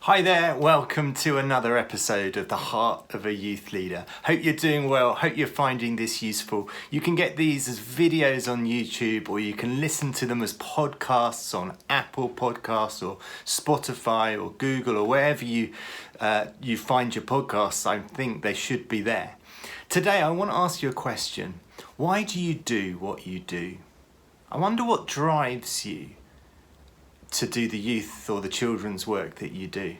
Hi there, welcome to another episode of The Heart of a Youth Leader. Hope you're doing well, hope you're finding this useful. You can get these as videos on YouTube, or you can listen to them as podcasts on Apple Podcasts or Spotify or Google or wherever you find your podcasts. I think they should be there. Today I want to ask you a question. Why do you do what you do? I wonder what drives you to do the youth or the children's work that you do.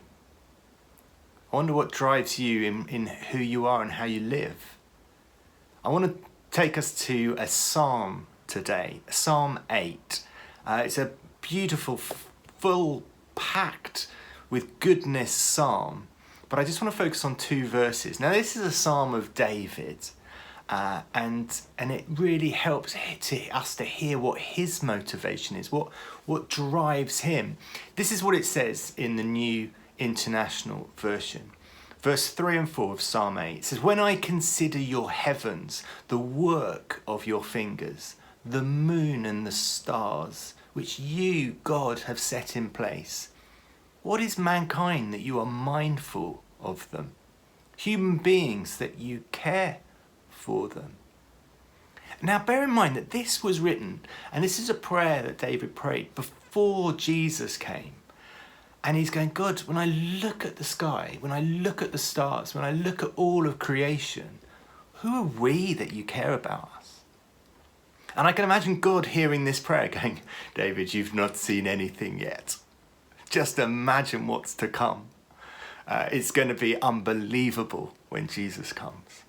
I wonder what drives you in who you are and how you live. I want to take us to a psalm today, Psalm 8. It's a beautiful, full, packed with goodness psalm, but I just want to focus on two verses. Now, this is a psalm of David, and it really helps us to hear what his motivation is, what drives him. This is what it says in the New International Version. Verse 3 and 4 of Psalm 8. It says, "When I consider your heavens, the work of your fingers, the moon and the stars, which you, God, have set in place. What is mankind that you are mindful of them? Human beings that you care for them." Now bear in mind that this was written, and this is a prayer that David prayed before Jesus came. And he's going, God, when I look at the sky, when I look at the stars, when I look at all of creation, who are we that you care about us? And I can imagine God hearing this prayer going, David, you've not seen anything yet. Just imagine what's to come. It's going to be unbelievable when Jesus comes.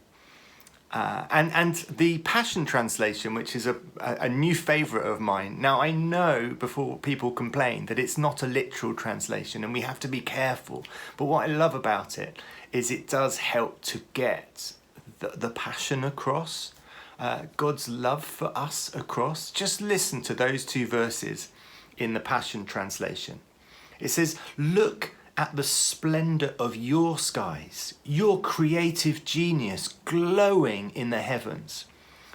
And the Passion Translation, which is a new favourite of mine. Now, I know before people complain that it's not a literal translation and we have to be careful. But what I love about it is it does help to get the passion across, God's love for us across. Just listen to those two verses in the Passion Translation. It says, "Look at the splendour of your skies, your creative genius glowing in the heavens.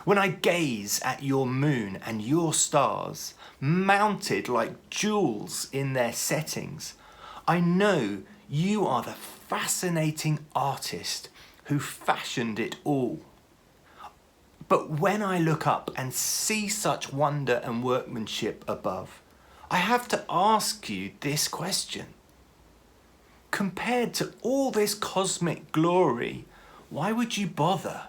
When I gaze at your moon and your stars, mounted like jewels in their settings, I know you are the fascinating artist who fashioned it all. But when I look up and see such wonder and workmanship above, I have to ask you this question. Compared to all this cosmic glory, why would you bother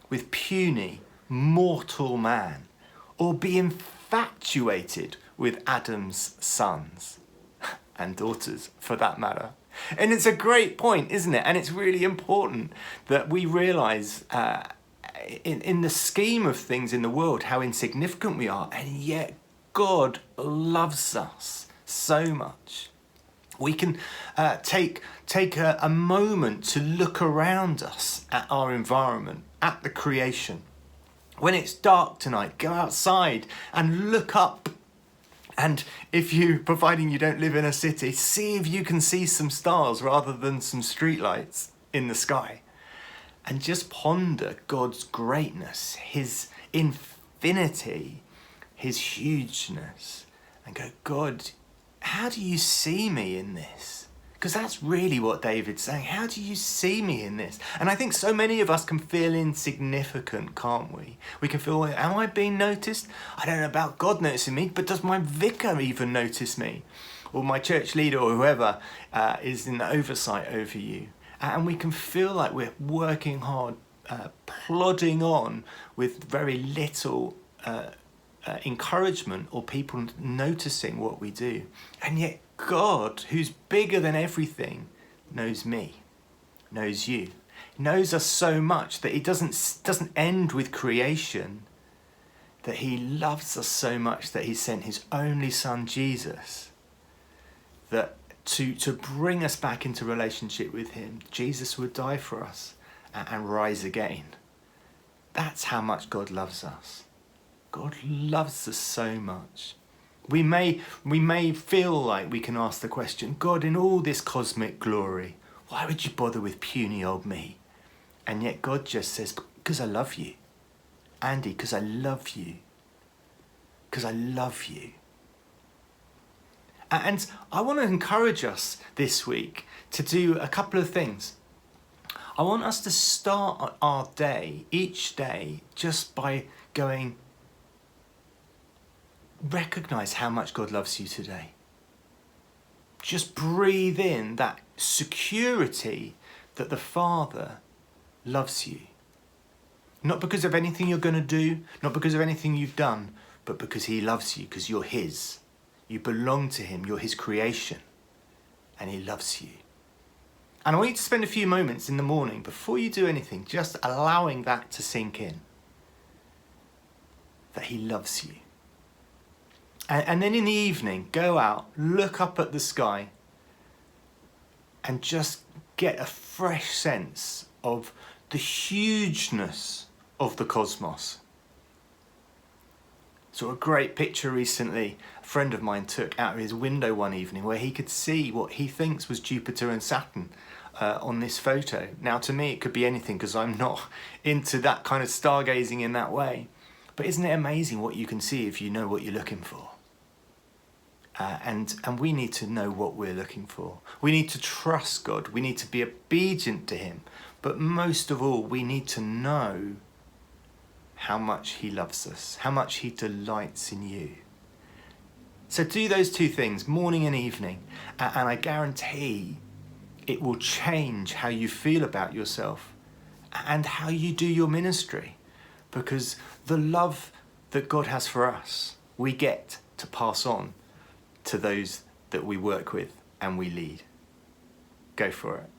with puny, mortal man, or be infatuated with Adam's sons and daughters, for that matter?" And it's a great point, isn't it? And it's really important that we realise in the scheme of things in the world how insignificant we are, and yet God loves us so much. We can take a moment to look around us at our environment, at the creation. When it's dark tonight, go outside and look up. And providing you don't live in a city, see if you can see some stars rather than some streetlights in the sky. And just ponder God's greatness, his infinity, his hugeness, and go, God, how do you see me in this? Because that's really what David's saying. How do you see me in this? And I think so many of us can feel insignificant, can't we? We can feel, am I being noticed? I don't know about God noticing me, but does my vicar even notice me? Or my church leader or whoever is in the oversight over you. And we can feel like we're working hard, plodding on with very little encouragement or people noticing what we do. And yet God, who's bigger than everything, knows me, knows you. He knows us so much that he doesn't end with creation, that he loves us so much that he sent his only son Jesus, that to bring us back into relationship with him, Jesus would die for us and rise again. That's how much God loves us. God loves us so much. We may feel like we can ask the question, God, in all this cosmic glory, why would you bother with puny old me? And yet God just says, because I love you. Andy, because I love you. Because I love you. And I want to encourage us this week to do a couple of things. I want us to start our day, each day, just by going, recognize how much God loves you today. Just breathe in that security that the Father loves you. Not because of anything you're going to do, not because of anything you've done, but because he loves you, because you're his. You belong to him, you're his creation, and he loves you. And I want you to spend a few moments in the morning, before you do anything, just allowing that to sink in. That he loves you. And then in the evening, go out, look up at the sky, and just get a fresh sense of the hugeness of the cosmos. Saw a great picture recently a friend of mine took out of his window one evening where he could see what he thinks was Jupiter and Saturn on this photo. Now to me it could be anything because I'm not into that kind of stargazing in that way. But isn't it amazing what you can see if you know what you're looking for? And we need to know what we're looking for. We need to trust God. We need to be obedient to him. But most of all, we need to know how much he loves us, how much he delights in you. So do those two things, morning and evening, and I guarantee it will change how you feel about yourself and how you do your ministry. Because the love that God has for us, we get to pass on to those that we work with and we lead. Go for it.